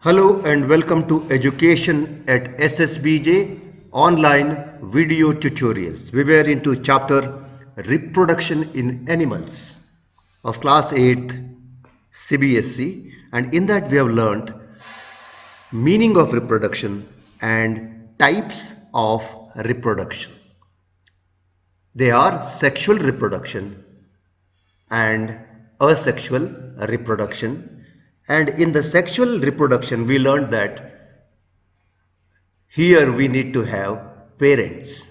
Hello and welcome to Education at SSBJ online video tutorials. We were into chapter Reproduction in Animals of class 8th CBSE, and in that we have learnt meaning of reproduction and types of reproduction. They are sexual reproduction and asexual reproduction. And in the sexual reproduction, we learned that here we need to have parents.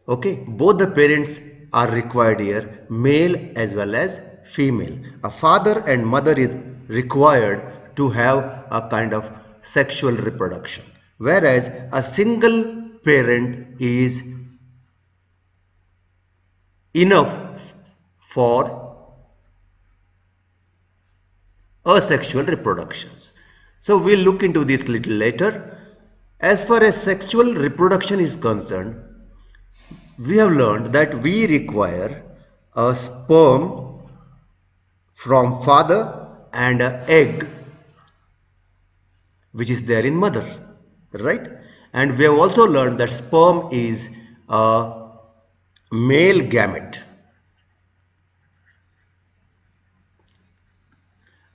Okay, both the parents are required here, male as well as female. A father and mother is required to have a kind of sexual reproduction, whereas a single parent is enough for asexual reproductions. So we'll look into this little later. As far as sexual reproduction is concerned, we have learned that we require a sperm from father and an egg which is there in mother, right? And we have also learned that sperm is a male gamete.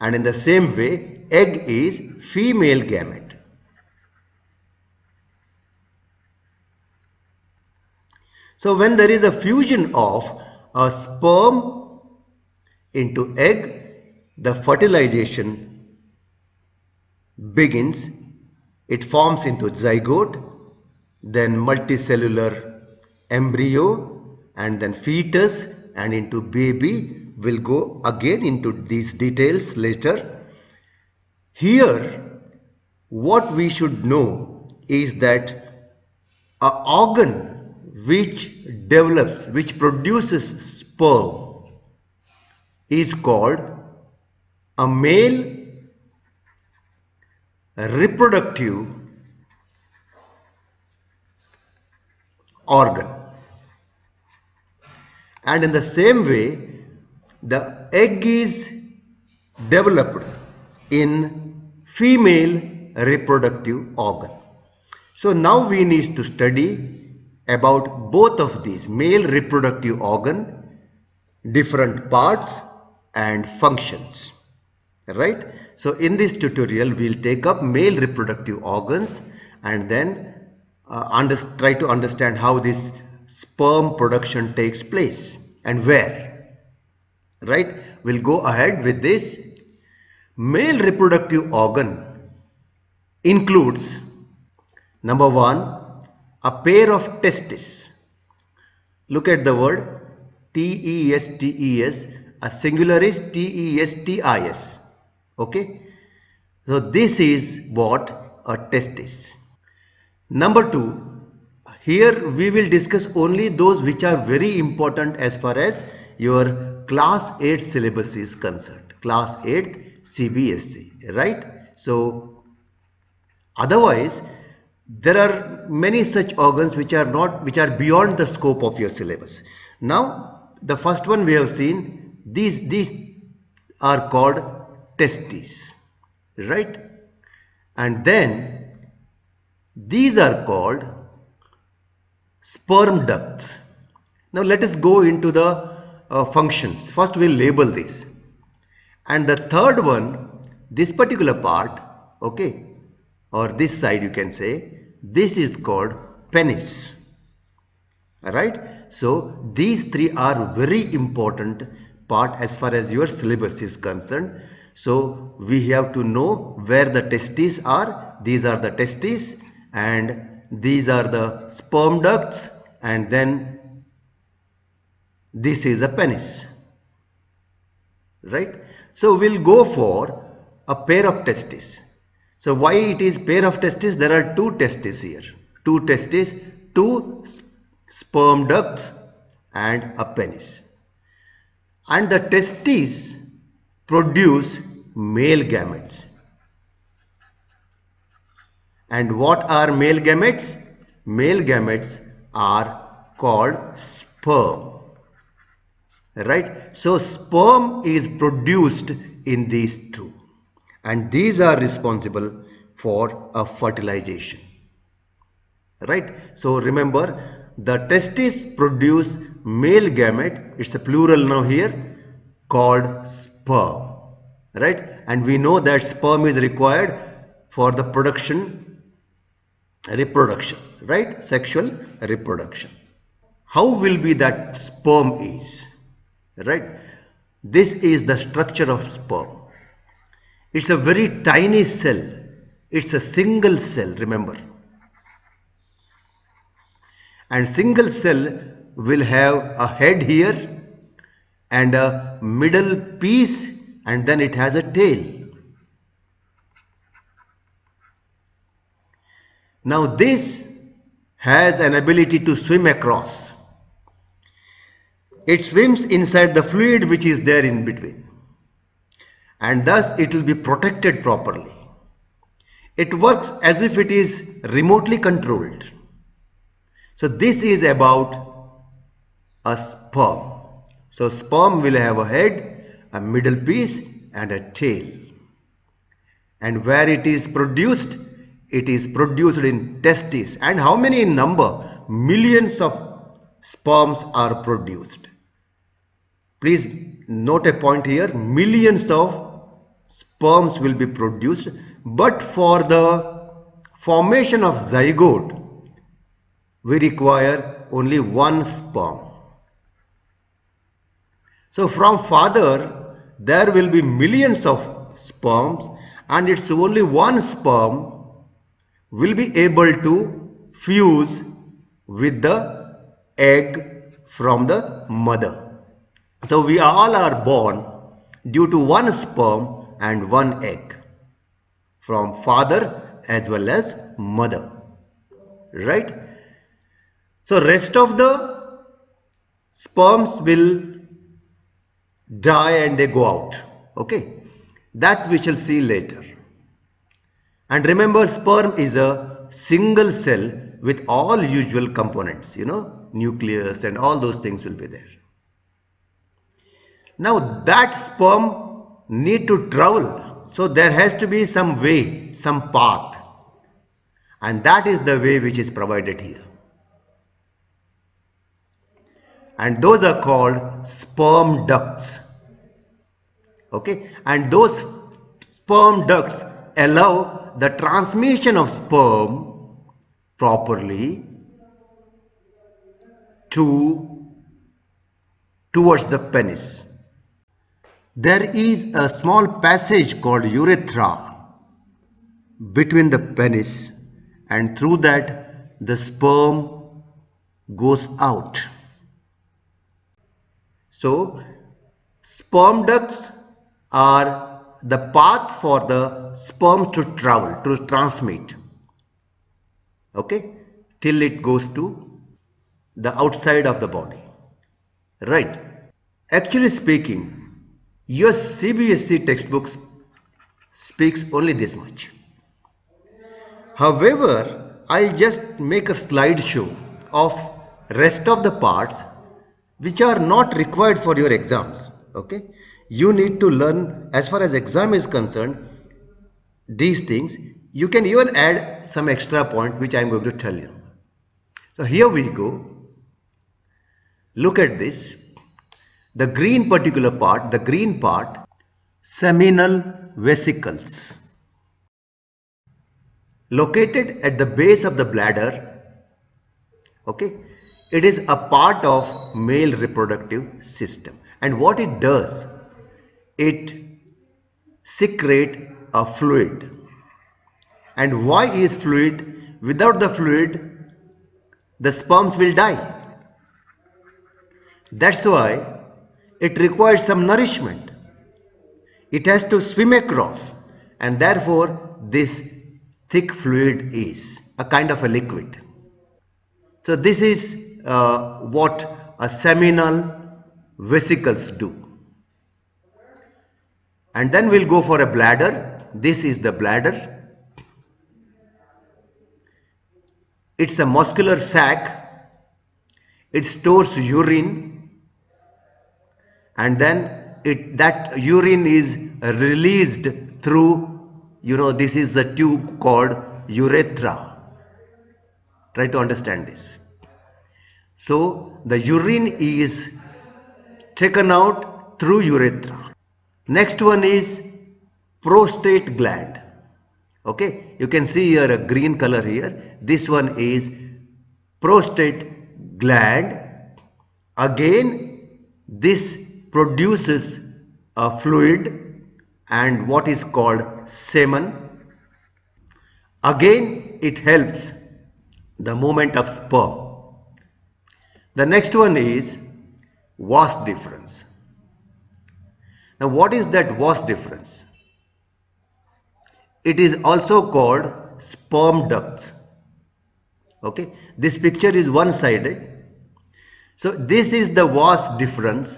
And in the same way, egg is female gamete. So when there is a fusion of a sperm into egg, the fertilization begins. It forms into zygote, then multicellular embryo, and then fetus, and into baby. We'll go again into these details later. Here, what we should know is that an organ which develops, which produces sperm is called a male reproductive organ. And in the same way, the egg is developed in female reproductive organ. So now we need to study about both of these male reproductive organ, different parts and functions, right? So in this tutorial we'll take up male reproductive organs and then try to understand how this sperm production takes place and where. Right? We'll go ahead with this. Male reproductive organ includes, number one, a pair of testes. Look at the word T-E-S-T-E-S. A singular is T-E-S-T-I-S. Okay? So this is what a testis. Number two, here we will discuss only those which are very important as far as your class 8 syllabus is concerned, class 8 CBSE, right? So otherwise there are many such organs which are beyond the scope of your syllabus. Now the first one we have seen, these are called testes, right? And then these are called sperm ducts. Now let us go into the functions. First we'll label this, and the third one, this particular part, okay, or this side you can say, this is called penis. Alright, so these three are very important part as far as your syllabus is concerned. So we have to know where the testes are. These are the testes and these are the sperm ducts, and then this is a penis, right? So we'll go for a pair of testes. So why it is pair of testes? There are two testes here, two testes, two sperm ducts and a penis. And the testes produce male gametes. And what are male gametes? Male gametes are called sperm. Right? So sperm is produced in these two, and these are responsible for a fertilization. Right? So remember, the testes produce male gamete, it's a plural now here, called sperm. Right? And we know that sperm is required for the reproduction, right? Sexual reproduction. How will be that sperm is? Right? This is the structure of sperm. It's a very tiny cell. It's a single cell, remember. And single cell will have a head here and a middle piece, and then it has a tail. Now this has an ability to swim across. It swims inside the fluid which is there in between, and thus it will be protected properly. It works as if it is remotely controlled. So this is about a sperm. So sperm will have a head, a middle piece and a tail. And where it is produced in testes. And how many in number? Millions of sperms are produced. Please note a point here, millions of sperms will be produced, but for the formation of zygote, we require only one sperm. So from father, there will be millions of sperms, and it's only one sperm will be able to fuse with the egg from the mother. So we all are born due to one sperm and one egg from father as well as mother, right? So rest of the sperms will die and they go out, okay? That we shall see later. And remember, sperm is a single cell with all usual components, nucleus and all those things will be there. Now that sperm need to travel, so there has to be some way, some path, and that is the way which is provided here. And those are called sperm ducts. Okay, and those sperm ducts allow the transmission of sperm properly towards the penis. There is a small passage called urethra between the penis, and through that the sperm goes out. So sperm ducts are the path for the sperm to travel, to transmit, okay, till it goes to the outside of the body, right? Actually speaking, your CBSE textbooks speaks only this much. However, I'll just make a slideshow of rest of the parts which are not required for your exams, okay? You need to learn, as far as exam is concerned, these things. You can even add some extra point which I am going to tell you. So here we go. Look at this. The green particular part, seminal vesicles, located at the base of the bladder, okay? It is a part of male reproductive system, and what it does, it secretes a fluid. And why is fluid? Without the fluid, the sperms will die. That's why it requires some nourishment. It has to swim across, and therefore this thick fluid is a kind of a liquid. So this is what a seminal vesicles do. And then we'll go for a bladder. This is the bladder. It's a muscular sac. It stores urine, and then that urine is released through, this is the tube called urethra. Try to understand this. So the urine is taken out through urethra. Next one is prostate gland. Okay, you can see here a green color here. This one is prostate gland. Again, this produces a fluid and what is called semen. Again, it helps the movement of sperm. The next one is vas deferens. Now, what is that vas deferens? It is also called sperm ducts. Okay, this picture is one-sided. So this is the vas deferens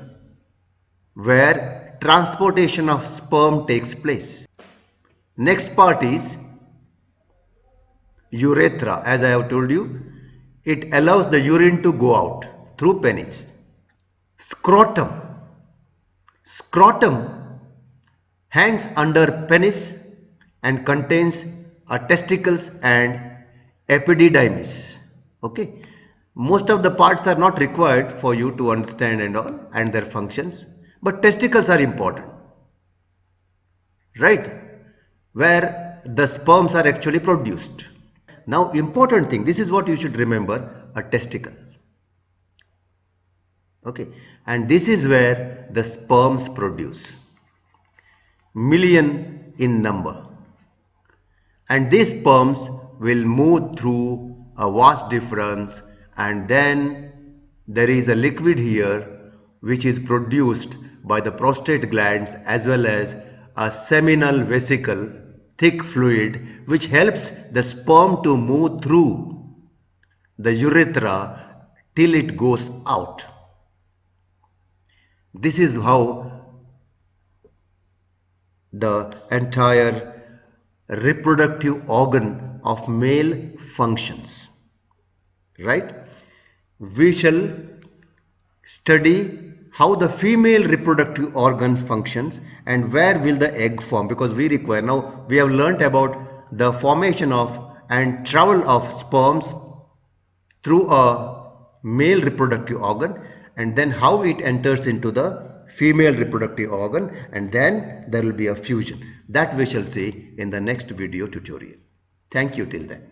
where transportation of sperm takes place. Next part is urethra. As I have told you, it allows the urine to go out through penis. Scrotum. Scrotum hangs under penis and contains testicles and epididymis. Okay, most of the parts are not required for you to understand and all and their functions, but testicles are important, right, where the sperms are actually produced. Now, important thing, this is what you should remember, a testicle. Okay, and this is where the sperms produce, million in number, and these sperms will move through a vas deferens, and then there is a liquid here which is produced by the prostate glands as well as a seminal vesicle, thick fluid, which helps the sperm to move through the urethra till it goes out. This is how the entire reproductive organ of male functions, right? We shall study how the female reproductive organ functions and where will the egg form, because we require, now we have learnt about the formation of and travel of sperms through a male reproductive organ, and then how it enters into the female reproductive organ, and then there will be a fusion. That we shall see in the next video tutorial. Thank you till then.